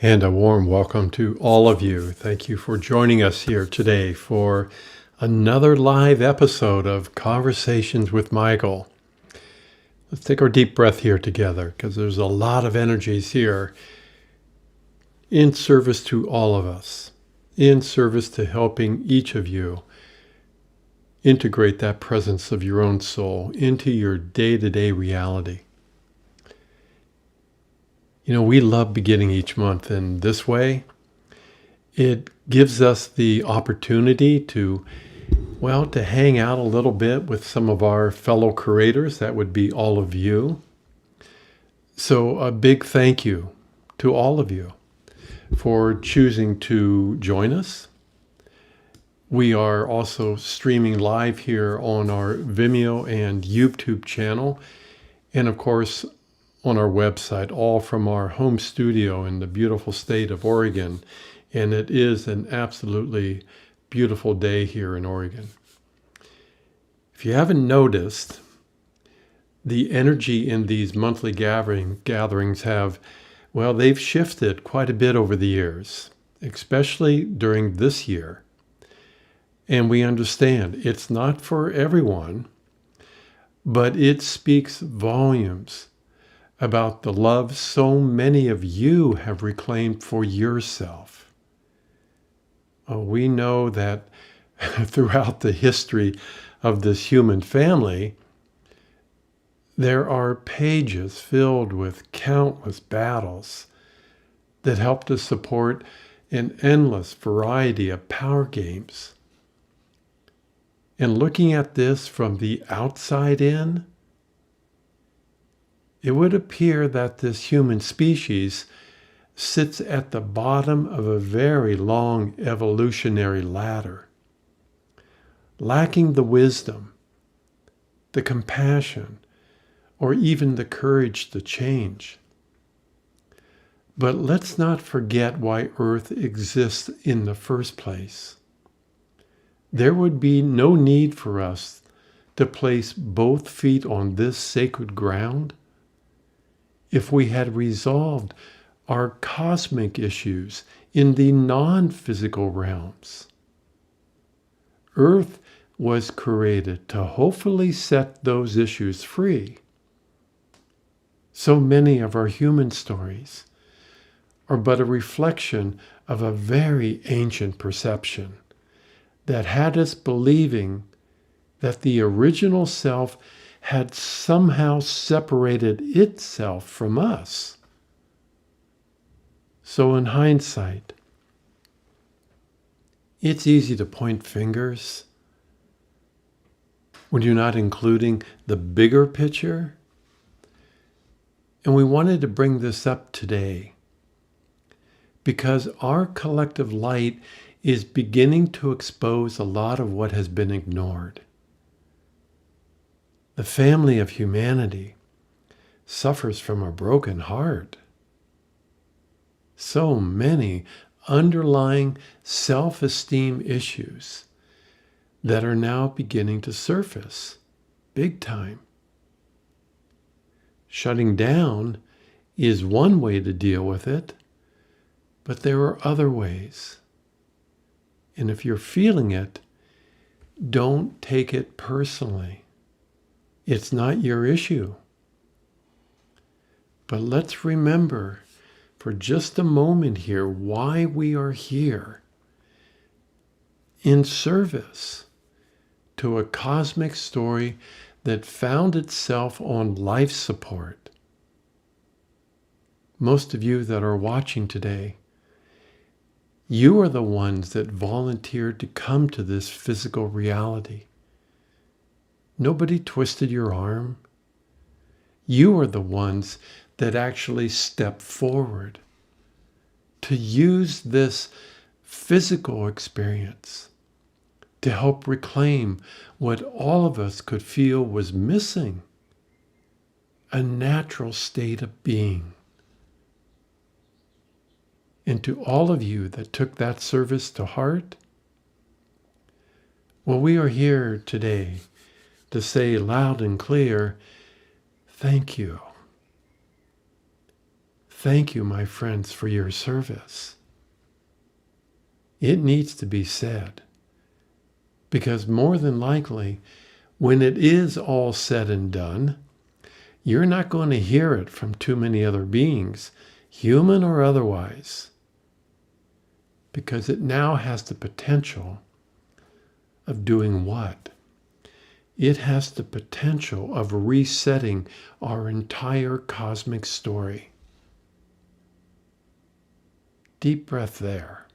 And a warm welcome to all of you. Thank you for joining us here today for another live episode of Conversations with Michael. Let's take our deep breath here together because there's a lot of energies here in service to all of us, in service to helping each of you integrate that presence of your own soul into your day-to-day reality. You know, we love beginning each month in this way. It gives us the opportunity to hang out a little bit with some of our fellow creators. That would be all of you. So a big thank you to all of you for choosing to join us. We are also streaming live here on our Vimeo and YouTube channel, and of course on our website, all from our home studio in the beautiful state of Oregon. And it is an absolutely beautiful day here in Oregon. If you haven't noticed, the energy in these monthly gatherings they've shifted quite a bit over the years, especially during this year. And we understand it's not for everyone, but it speaks volumes about the love so many of you have reclaimed for yourself. We know that throughout the history of this human family, there are pages filled with countless battles that help to support an endless variety of power games. And looking at this from the outside in, it would appear that this human species sits at the bottom of a very long evolutionary ladder, lacking the wisdom, the compassion, or even the courage to change. But let's not forget why Earth exists in the first place. There would be no need for us to place both feet on this sacred ground if we had resolved our cosmic issues in the non-physical realms. Earth was created to hopefully set those issues free. So many of our human stories are but a reflection of a very ancient perception that had us believing that the original self had somehow separated itself from us. So in hindsight, it's easy to point fingers when you're not including the bigger picture. And we wanted to bring this up today because our collective light is beginning to expose a lot of what has been ignored. The family of humanity suffers from a broken heart. So many underlying self-esteem issues that are now beginning to surface big time. Shutting down is one way to deal with it, but there are other ways. And if you're feeling it, don't take it personally. It's not your issue. But let's remember for just a moment here why we are here. In service to a cosmic story that found itself on life support. Most of you that are watching today, you are the ones that volunteered to come to this physical reality. Nobody twisted your arm. You are the ones that actually stepped forward to use this physical experience to help reclaim what all of us could feel was missing, a natural state of being. And to all of you that took that service to heart, we are here today to say loud and clear, thank you. Thank you, my friends, for your service. It needs to be said, because more than likely, when it is all said and done, you're not going to hear it from too many other beings, human or otherwise, because it now has the potential of doing what? It has the potential of resetting our entire cosmic story. Deep breath there.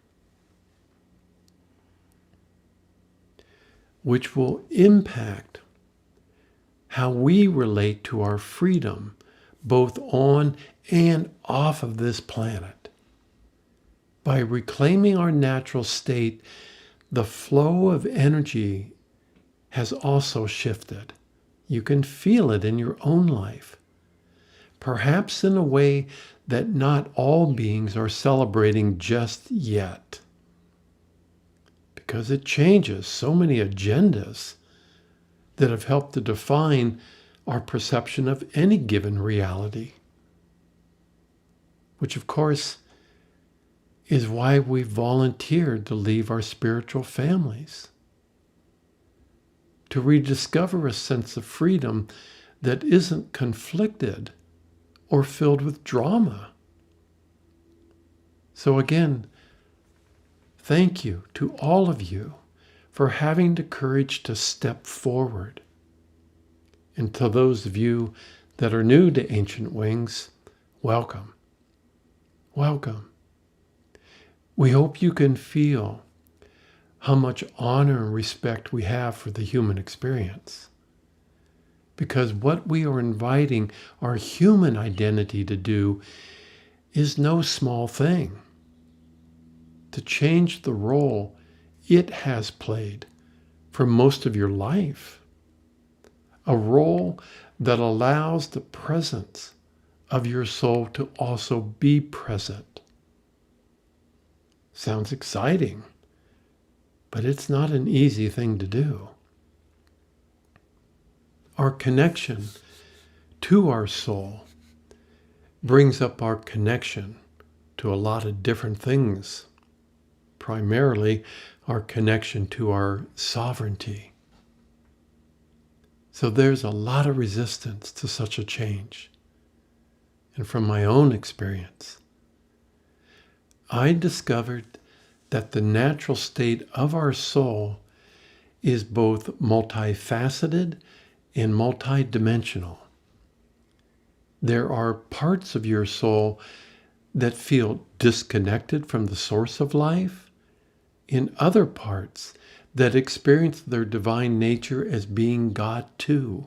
Which will impact how we relate to our freedom, both on and off of this planet. By reclaiming our natural state, the flow of energy has also shifted. You can feel it in your own life, perhaps in a way that not all beings are celebrating just yet, because it changes so many agendas that have helped to define our perception of any given reality, which of course is why we volunteered to leave our spiritual families, to rediscover a sense of freedom that isn't conflicted or filled with drama. So again, thank you to all of you for having the courage to step forward. And to those of you that are new to Ancient Wings, welcome. Welcome. We hope you can feel how much honor and respect we have for the human experience. Because what we are inviting our human identity to do is no small thing. To change the role it has played for most of your life. A role that allows the presence of your soul to also be present. Sounds exciting, but it's not an easy thing to do. Our connection to our soul brings up our connection to a lot of different things. Primarily, our connection to our sovereignty. So there's a lot of resistance to such a change. And from my own experience, I discovered that the natural state of our soul is both multifaceted and multidimensional. There are parts of your soul that feel disconnected from the source of life, and other parts that experience their divine nature as being God too.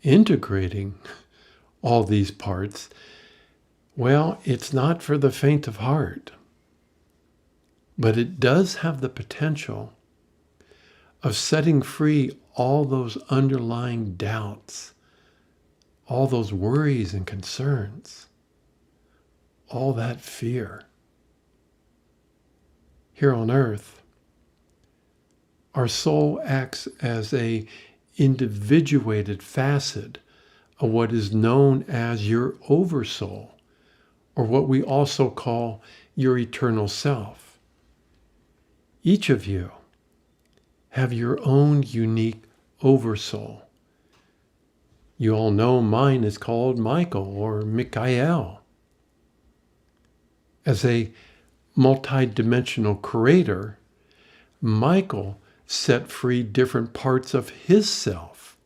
Integrating all these parts, well, it's not for the faint of heart, but it does have the potential of setting free all those underlying doubts, all those worries and concerns, all that fear. Here on earth, our soul acts as a individuated facet of what is known as your oversoul, or what we also call your eternal self. Each of you have your own unique oversoul. You all know mine is called Michael or Michael. As a multidimensional creator, Michael set free different parts of his self,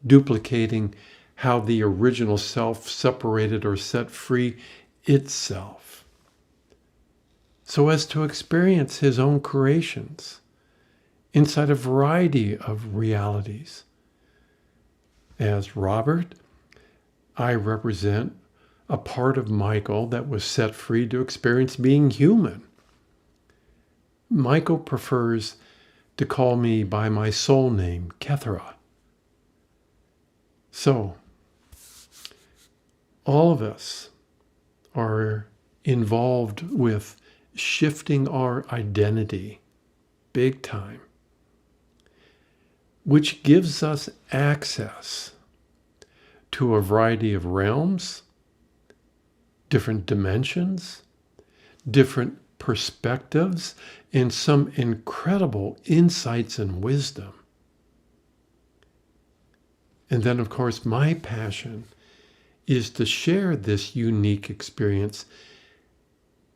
duplicating how the original self separated or set free itself, so as to experience his own creations inside a variety of realities. As Robert, I represent a part of Michael that was set free to experience being human. Michael prefers to call me by my soul name, Kethra. So, all of us are involved with shifting our identity big time, which gives us access to a variety of realms, different dimensions, different perspectives, and some incredible insights and wisdom. And then, of course, my passion is to share this unique experience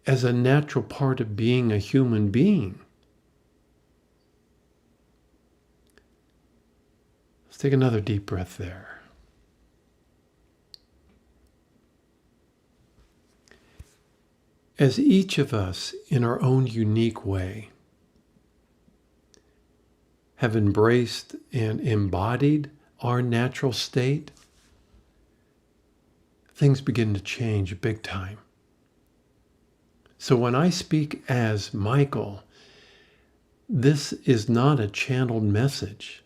as a natural part of being a human being. Let's take another deep breath there. As each of us, in our own unique way, have embraced and embodied our natural state, things begin to change big time. So when I speak as Michael, this is not a channeled message.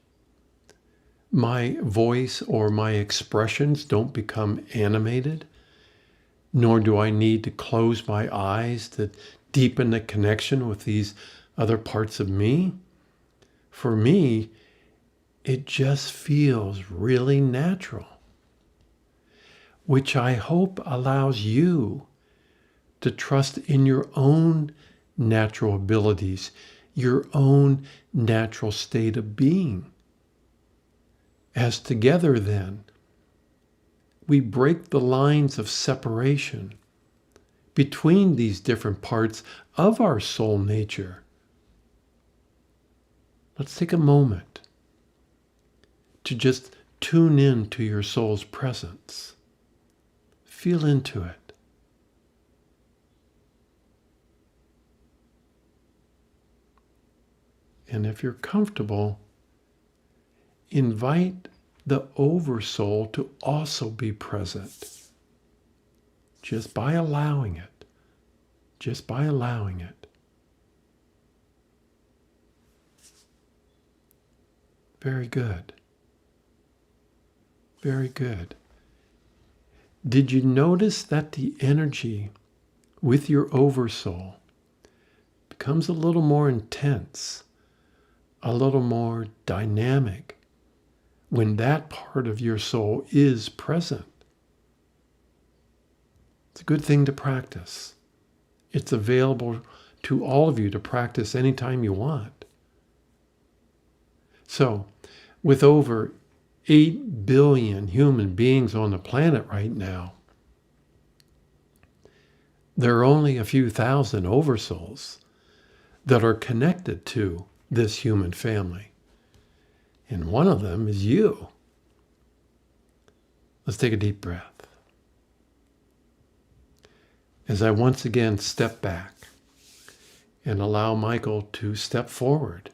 My voice or my expressions don't become animated, nor do I need to close my eyes to deepen the connection with these other parts of me. For me, it just feels really natural, which I hope allows you to trust in your own natural abilities, your own natural state of being. As together then, we break the lines of separation between these different parts of our soul nature. Let's take a moment to just tune in to your soul's presence. Feel into it. And if you're comfortable, invite the oversoul to also be present. Just by allowing it. Just by allowing it. Very good. Very good. Did you notice that the energy with your oversoul becomes a little more intense, a little more dynamic when that part of your soul is present? It's a good thing to practice. It's available to all of you to practice anytime you want. So, with over 8 billion human beings on the planet right now, there are only a few thousand oversouls that are connected to this human family. And one of them is you. Let's take a deep breath. As I once again step back and allow Michael to step forward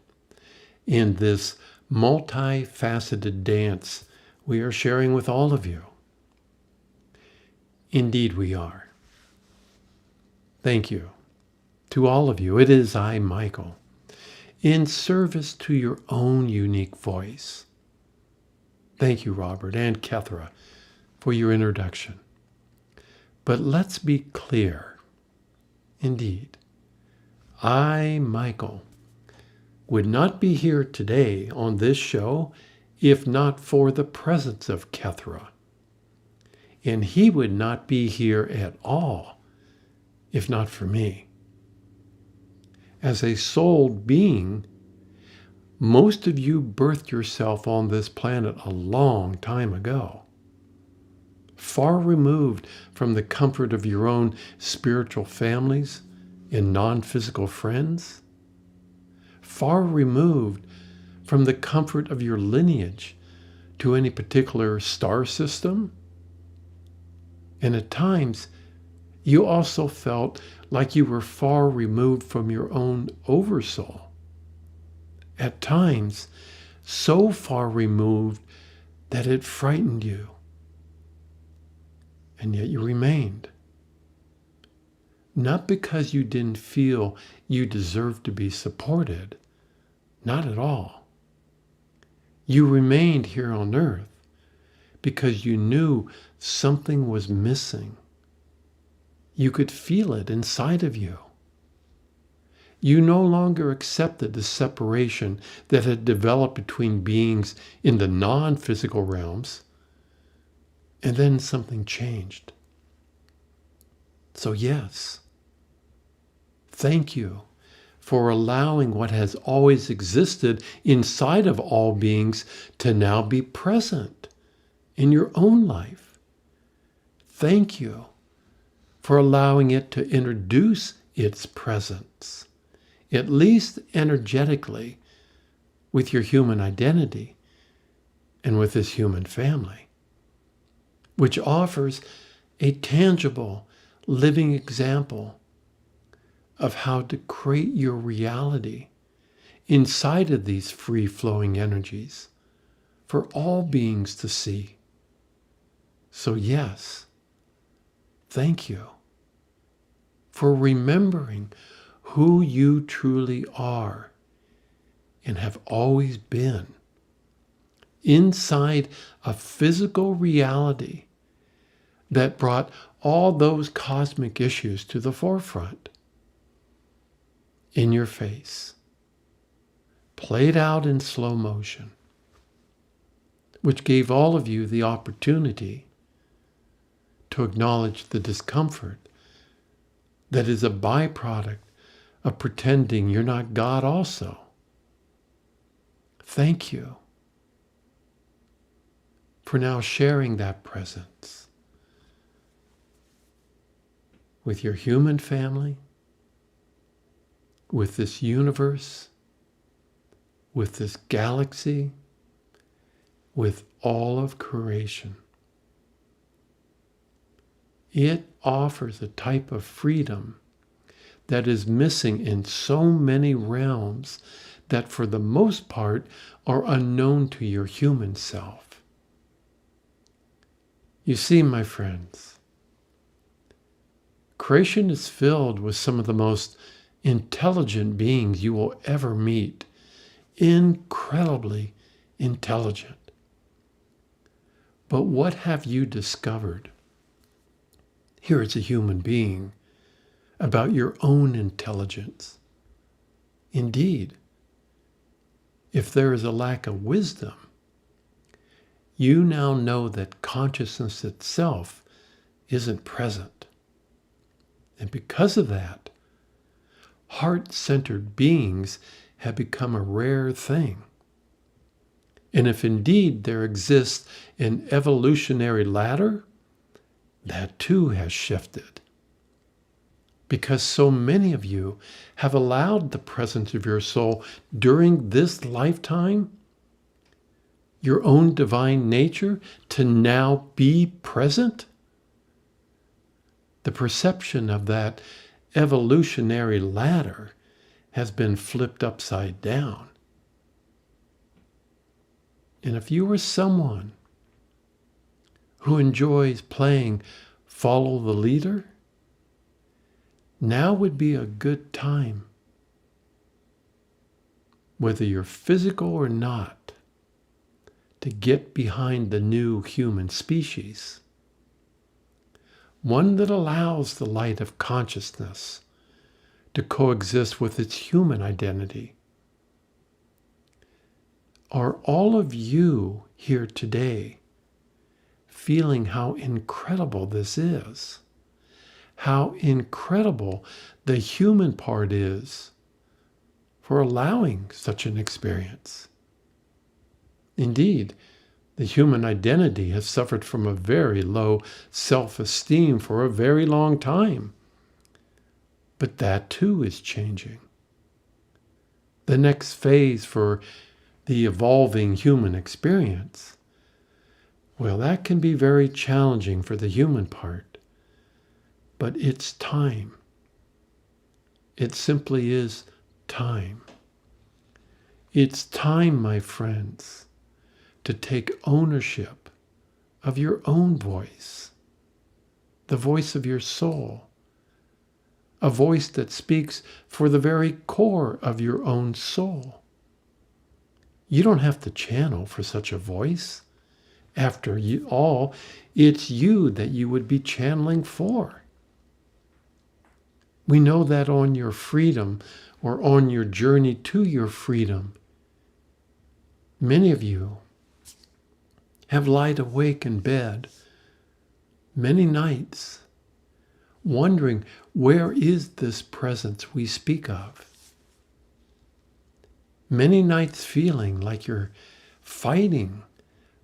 in this multifaceted dance we are sharing with all of you. Indeed we are. Thank you to all of you. It is I, Michael, in service to your own unique voice. Thank you, Robert and Kethra, for your introduction. But let's be clear. Indeed, I, Michael, would not be here today on this show if not for the presence of Kethra. And he would not be here at all if not for me. As a soul being, most of you birthed yourself on this planet a long time ago, far removed from the comfort of your own spiritual families and non-physical friends, far removed from the comfort of your lineage to any particular star system. And at times, you also felt like you were far removed from your own oversoul. At times, so far removed that it frightened you. And yet you remained. Not because you didn't feel you deserved to be supported. Not at all. You remained here on earth because you knew something was missing. You could feel it inside of you. You no longer accepted the separation that had developed between beings in the non-physical realms And then something changed. So yes, thank you for allowing what has always existed inside of all beings to now be present in your own life. Thank you for allowing it to introduce its presence, at least energetically, with your human identity and with this human family, which offers a tangible, living example of how to create your reality inside of these free-flowing energies for all beings to see. So yes, thank you for remembering who you truly are and have always been inside a physical reality that brought all those cosmic issues to the forefront, in your face, played out in slow motion, which gave all of you the opportunity to acknowledge the discomfort that is a byproduct of pretending you're not God also. Thank you for now sharing that presence with your human family, with this universe, with this galaxy, with all of creation. It offers a type of freedom that is missing in so many realms that for the most part are unknown to your human self. You see, my friends, creation is filled with some of the most intelligent beings you will ever meet. Incredibly intelligent. But what have you discovered here as a human being about your own intelligence? Indeed, if there is a lack of wisdom, you now know that consciousness itself isn't present. And because of that, heart-centered beings have become a rare thing. And if indeed there exists an evolutionary ladder, that too has shifted. Because so many of you have allowed the presence of your soul during this lifetime, your own divine nature, to now be present. The perception of that evolutionary ladder has been flipped upside down. And if you are someone who enjoys playing follow the leader, now would be a good time, whether you're physical or not, to get behind the new human species. One that allows the light of consciousness to coexist with its human identity. Are all of you here today feeling how incredible this is? How incredible the human part is for allowing such an experience? Indeed, the human identity has suffered from a very low self-esteem for a very long time. But that too is changing. The next phase for the evolving human experience, well, that can be very challenging for the human part. But it's time. It simply is time. It's time, my friends, to take ownership of your own voice, the voice of your soul, a voice that speaks for the very core of your own soul. You don't have to channel for such a voice. After all, it's you that you would be channeling for. We know that on your freedom or on your journey to your freedom, many of you have lied awake in bed many nights wondering, where is this presence we speak of? Many nights feeling like you're fighting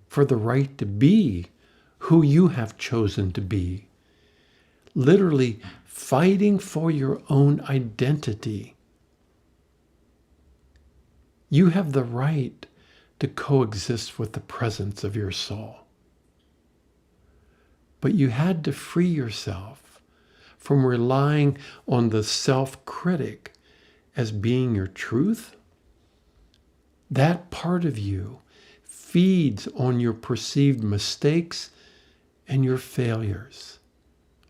for the right to be who you have chosen to be. Literally fighting for your own identity. You have the right to coexist with the presence of your soul. But you had to free yourself from relying on the self-critic as being your truth. That part of you feeds on your perceived mistakes and your failures.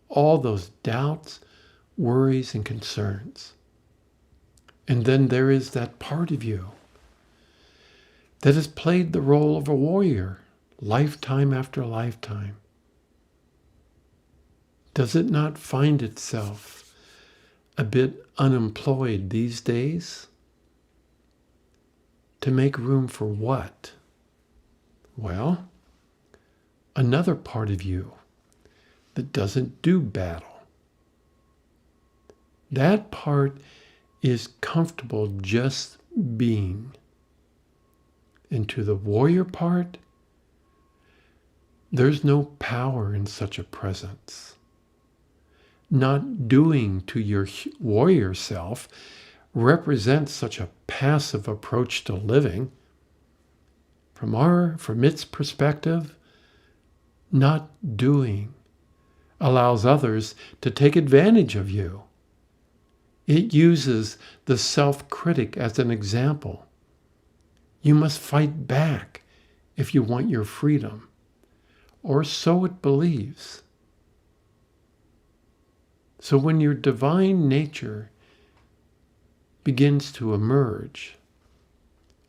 All those doubts, worries, and concerns. And then there is that part of you that has played the role of a warrior lifetime after lifetime. Does it not find itself a bit unemployed these days? To make room for what? Well, another part of you that doesn't do battle. That part is comfortable just being. And to the warrior part, there's no power in such a presence. Not doing to your warrior self represents such a passive approach to living. From its perspective, not doing allows others to take advantage of you. It uses the self-critic as an example. You must fight back if you want your freedom, or so it believes. So when your divine nature begins to emerge,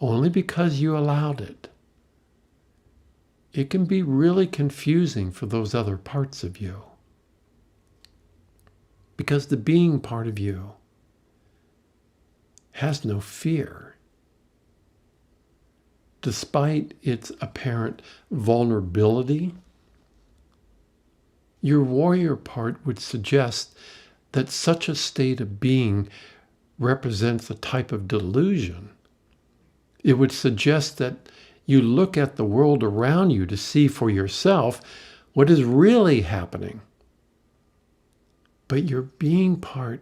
only because you allowed it, it can be really confusing for those other parts of you. Because the being part of you has no fear. Despite its apparent vulnerability, your warrior part would suggest that such a state of being represents a type of delusion. It would suggest that you look at the world around you to see for yourself what is really happening. But your being part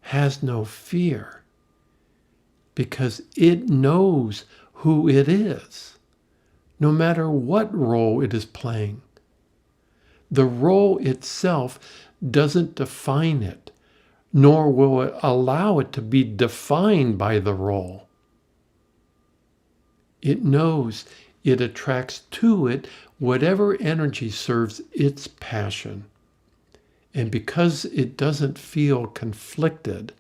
has no fear because it knows who it is, no matter what role it is playing. The role itself doesn't define it, nor will it allow it to be defined by the role. It knows it attracts to it whatever energy serves its passion. And because it doesn't feel conflicted,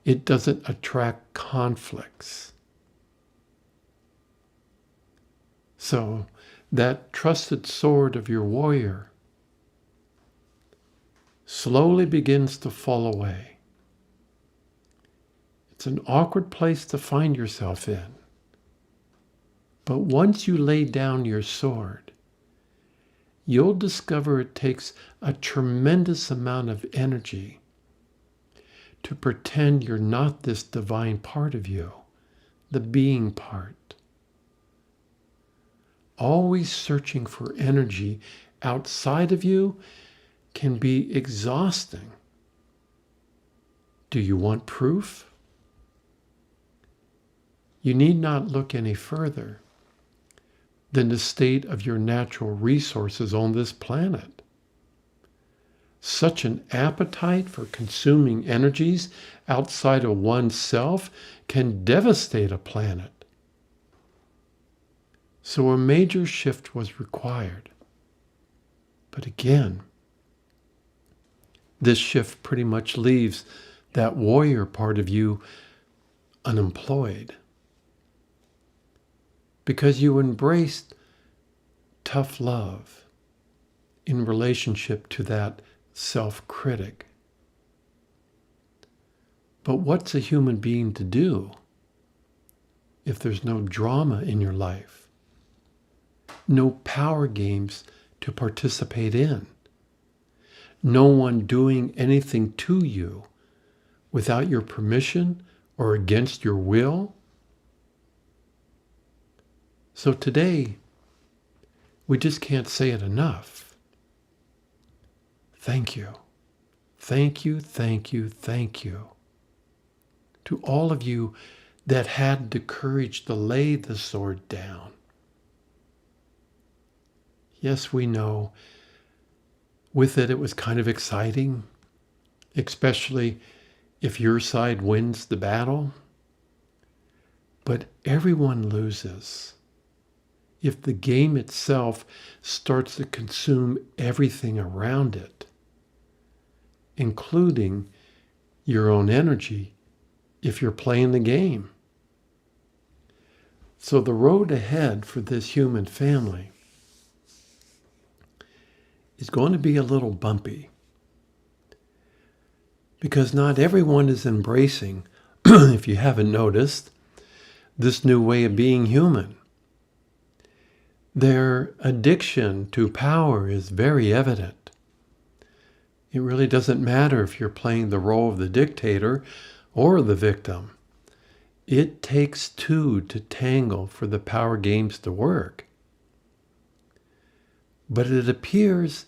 it doesn't attract conflicts. So that trusted sword of your warrior slowly begins to fall away. It's an awkward place to find yourself in. But once you lay down your sword, you'll discover it takes a tremendous amount of energy to pretend you're not this divine part of you, the being part. Always searching for energy outside of you can be exhausting. Do you want proof? You need not look any further than the state of your natural resources on this planet. Such an appetite for consuming energies outside of oneself can devastate a planet. So a major shift was required. But again, this shift pretty much leaves that warrior part of you unemployed. Because you embraced tough love in relationship to that self-critic. But what's a human being to do if there's no drama in your life? No power games to participate in. No one doing anything to you without your permission or against your will. So today, we just can't say it enough. Thank you. Thank you, thank you, thank you. To all of you that had the courage to lay the sword down. Yes, we know with it was kind of exciting, especially if your side wins the battle. But everyone loses if the game itself starts to consume everything around it, including your own energy if you're playing the game. So the road ahead for this human family is going to be a little bumpy, because not everyone is embracing, if you haven't noticed, this new way of being human. Their addiction to power is very evident. It really doesn't matter if you're playing the role of the dictator or the victim. It takes two to tangle for the power games to work. But it appears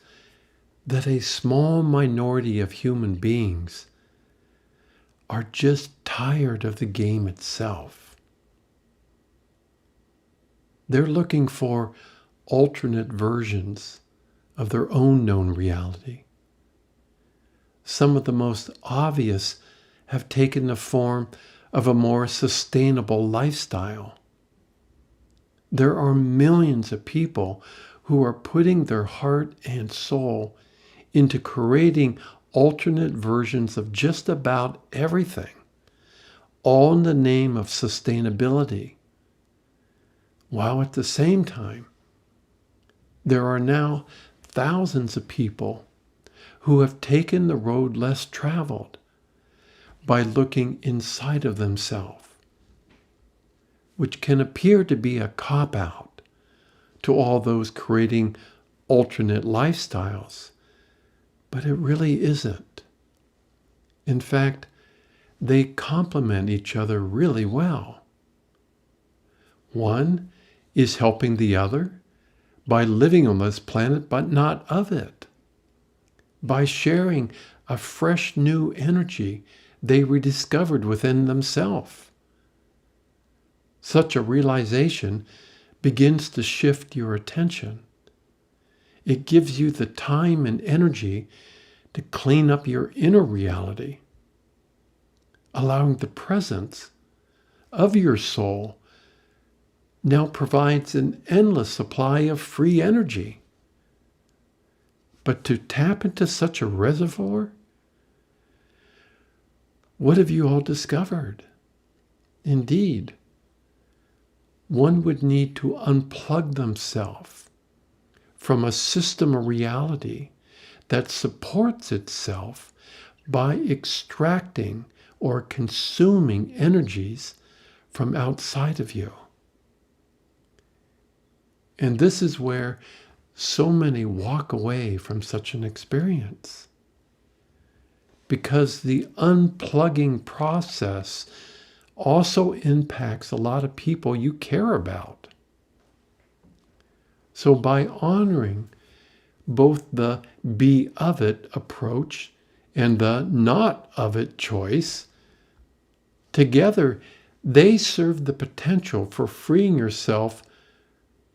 that a small minority of human beings are just tired of the game itself. They're looking for alternate versions of their own known reality. Some of the most obvious have taken the form of a more sustainable lifestyle. There are millions of people who are putting their heart and soul into creating alternate versions of just about everything, all in the name of sustainability. While at the same time, there are now thousands of people who have taken the road less traveled by looking inside of themselves, which can appear to be a cop-out to all those creating alternate lifestyles, but it really isn't. In fact, they complement each other really well. One is helping the other by living on this planet but not of it, by sharing a fresh new energy they rediscovered within themselves. Such a realization begins to shift your attention. It gives you the time and energy to clean up your inner reality, allowing the presence of your soul now provides an endless supply of free energy. But to tap into such a reservoir, what have you all discovered? Indeed, one would need to unplug themselves from a system of reality that supports itself by extracting or consuming energies from outside of you. And this is where so many walk away from such an experience, because the unplugging process also impacts a lot of people you care about. So by honoring both the be of it approach and the not of it choice, together they serve the potential for freeing yourself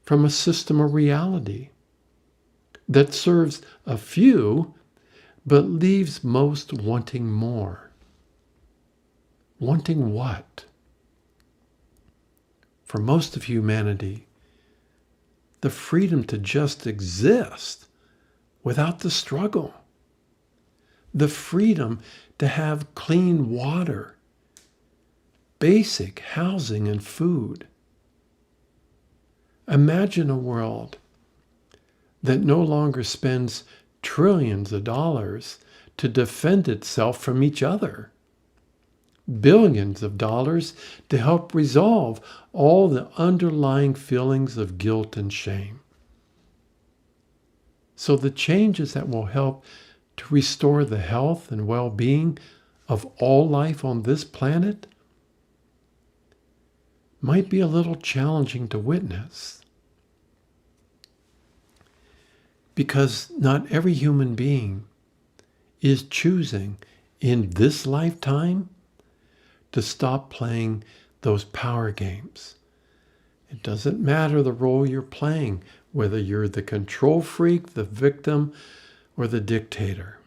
from a system of reality that serves a few but leaves most wanting more. Wanting what? For most of humanity, the freedom to just exist without the struggle. The freedom to have clean water, basic housing and food. Imagine a world that no longer spends trillions of dollars to defend itself from each other, billions of dollars to help resolve all the underlying feelings of guilt and shame. So the changes that will help to restore the health and well-being of all life on this planet might be a little challenging to witness, because not every human being is choosing in this lifetime to stop playing those power games. It doesn't matter the role you're playing, whether you're the control freak, the victim, or the dictator.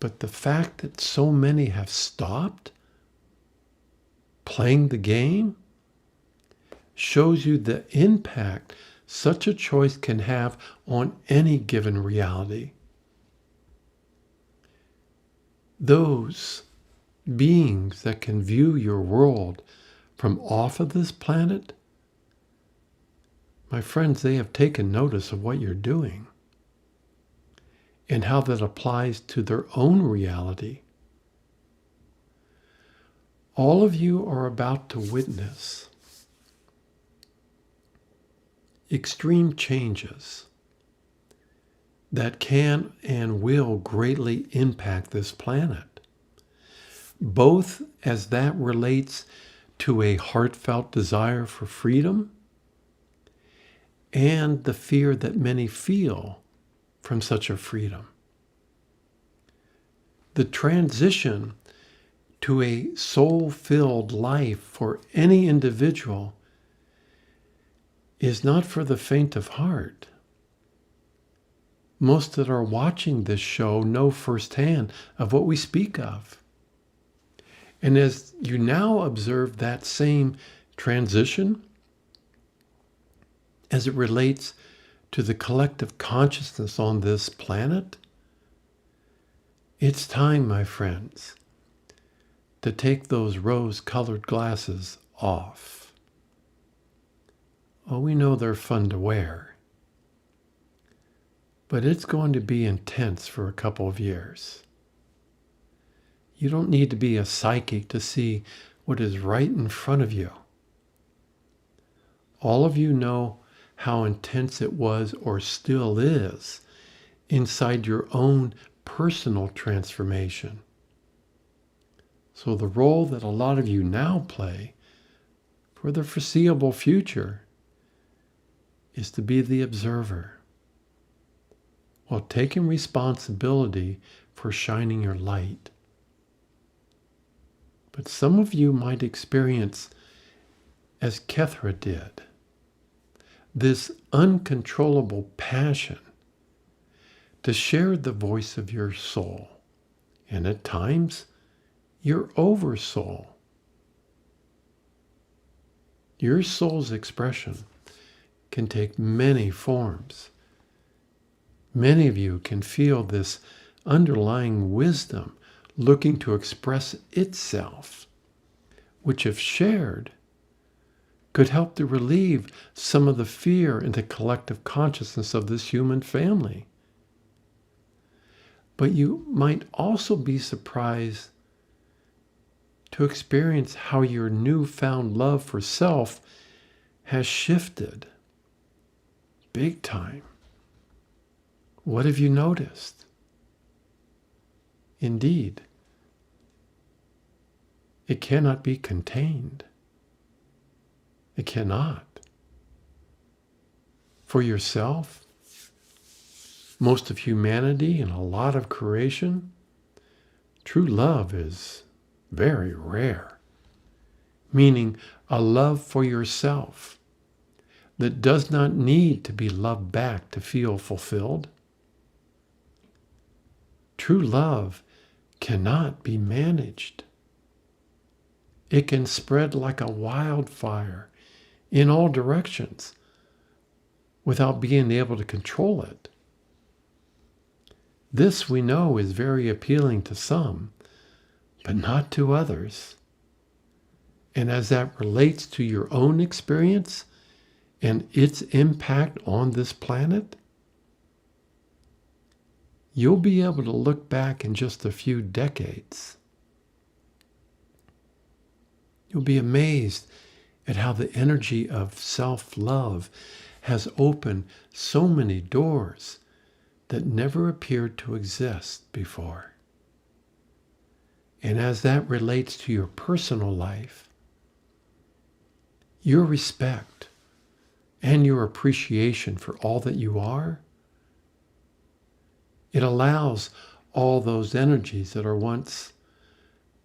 But the fact that so many have stopped playing the game shows you the impact such a choice can have on any given reality. Those beings that can view your world from off of this planet, my friends, they have taken notice of what you're doing and how that applies to their own reality. All of you are about to witness extreme changes that can and will greatly impact this planet, both as that relates to a heartfelt desire for freedom and the fear that many feel from such a freedom. The transition to a soul-filled life for any individual is not for the faint of heart. Most that are watching this show know firsthand of what we speak of. And as you now observe that same transition, as it relates to the collective consciousness on this planet, it's time, my friends, to take those rose-colored glasses off. Oh, we know they're fun to wear, but it's going to be intense for a couple of years. You don't need to be a psychic to see what is right in front of you. All of you know how intense it was or still is inside your own personal transformation. So the role that a lot of you now play for the foreseeable future is to be the observer, while taking responsibility for shining your light. But some of you might experience, as Kethra did, this uncontrollable passion to share the voice of your soul, and at times, your oversoul. Your soul's expression can take many forms. Many of you can feel this underlying wisdom looking to express itself, which if shared, could help to relieve some of the fear in the collective consciousness of this human family. But you might also be surprised to experience how your newfound love for self has shifted big time. What have you noticed? Indeed, it cannot be contained. It cannot. For yourself, most of humanity, and a lot of creation, true love is very rare, meaning a love for yourself that does not need to be loved back to feel fulfilled. True love cannot be managed. It can spread like a wildfire in all directions without being able to control it. This we know is very appealing to some, but not to others. And as that relates to your own experience and its impact on this planet, you'll be able to look back in just a few decades. You'll be amazed at how the energy of self-love has opened so many doors that never appeared to exist before. And as that relates to your personal life, your respect and your appreciation for all that you are, it allows all those energies that are once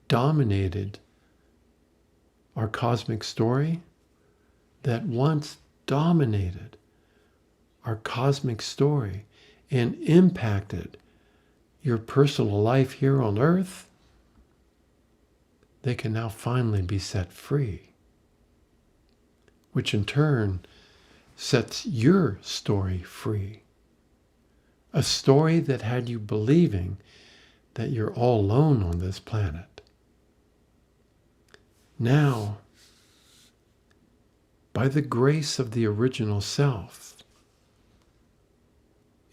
dominated our cosmic story, that once dominated our cosmic story and impacted your personal life here on earth, they can now finally be set free, which in turn sets your story free. A story that had you believing that you're all alone on this planet. Now, by the grace of the original self,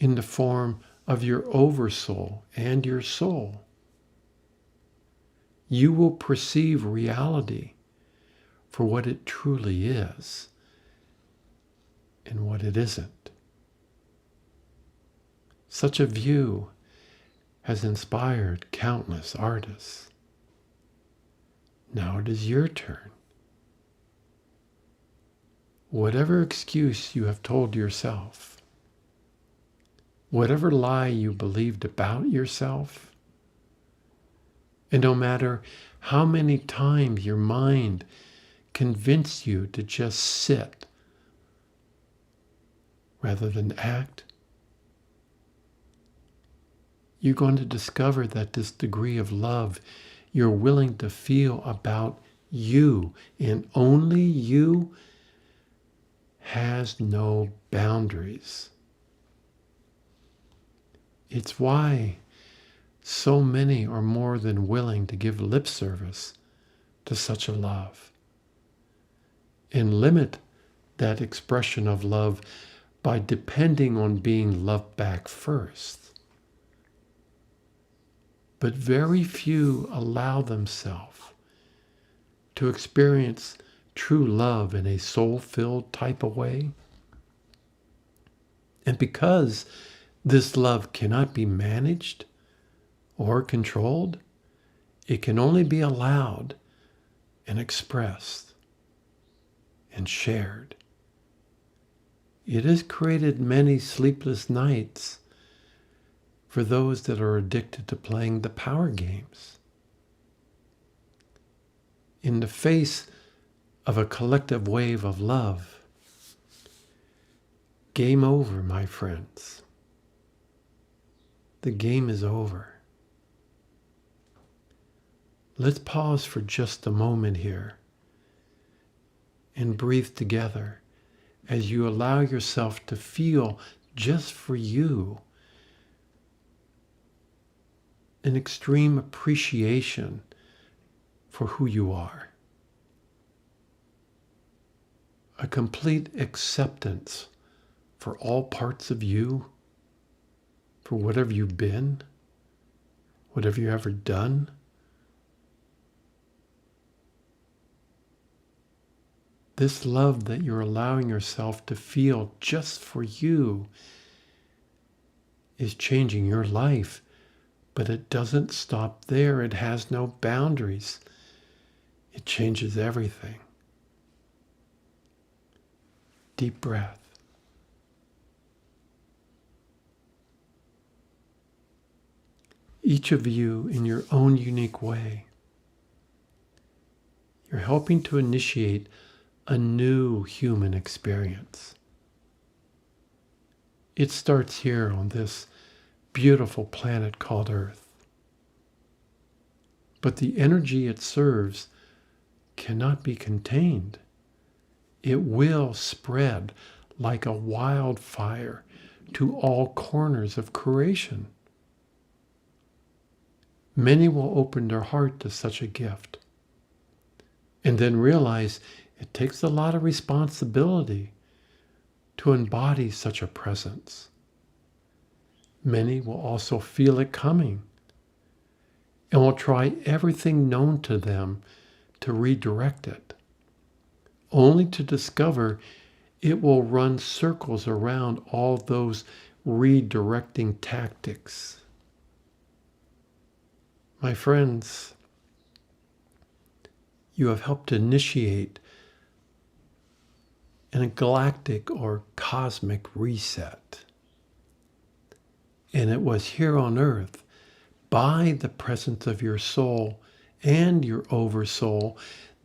in the form of your oversoul and your soul, you will perceive reality for what it truly is and what it isn't. Such a view has inspired countless artists. Now it is your turn. Whatever excuse you have told yourself, whatever lie you believed about yourself, and no matter how many times your mind convinced you to just sit rather than act, you're going to discover that this degree of love you're willing to feel about you and only you has no boundaries. It's why so many are more than willing to give lip service to such a love and limit that expression of love by depending on being loved back first. But very few allow themselves to experience true love in a soul-filled type of way. And because this love cannot be managed or controlled, it can only be allowed and expressed and shared. It has created many sleepless nights for those that are addicted to playing the power games. In the face of a collective wave of love, game over, my friends. The game is over. Let's pause for just a moment here and breathe together as you allow yourself to feel just for you an extreme appreciation for who you are. A complete acceptance for all parts of you, for whatever you've been, whatever you've ever done. This love that you're allowing yourself to feel just for you is changing your life. But it doesn't stop there. It has no boundaries. It changes everything. Deep breath. Each of you in your own unique way, you're helping to initiate a new human experience. It starts here on this beautiful planet called Earth. But the energy it serves cannot be contained. It will spread like a wildfire to all corners of creation. Many will open their heart to such a gift and then realize it takes a lot of responsibility to embody such a presence. Many will also feel it coming and will try everything known to them to redirect it, only to discover it will run circles around all those redirecting tactics. My friends, you have helped initiate a galactic or cosmic reset. And it was here on earth, by the presence of your soul and your oversoul,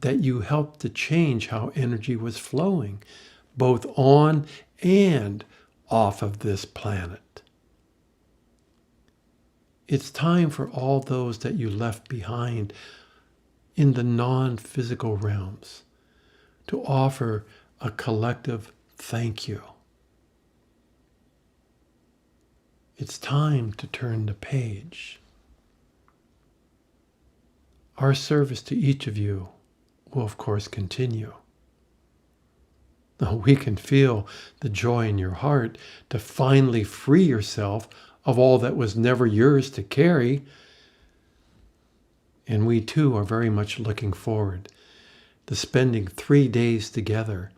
that you helped to change how energy was flowing, both on and off of this planet. It's time for all those that you left behind in the non-physical realms to offer a collective thank you. It's time to turn the page. Our service to each of you will, of course, continue. Now, we can feel the joy in your heart to finally free yourself of all that was never yours to carry. And we too are very much looking forward to spending 3 days together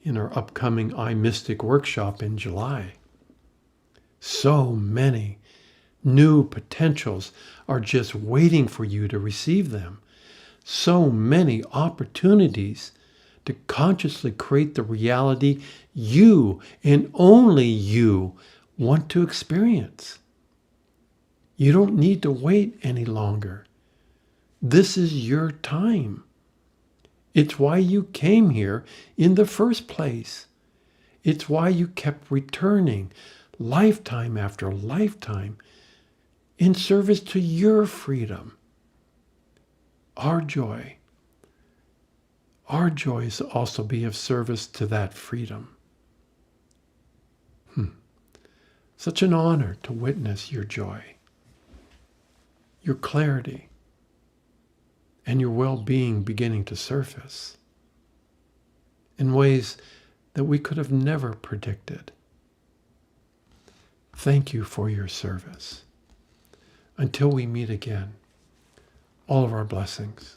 in our upcoming iMystic workshop in July. So many new potentials are just waiting for you to receive them. So many opportunities to consciously create the reality you and only you want to experience. You don't need to wait any longer. This is your time. It's why you came here in the first place. It's why you kept returning lifetime after lifetime in service to your freedom. Our joy is to also be of service to that freedom. Such an honor to witness your joy, your clarity, and your well-being beginning to surface in ways that we could have never predicted. Thank you for your service. Until we meet again, all of our blessings.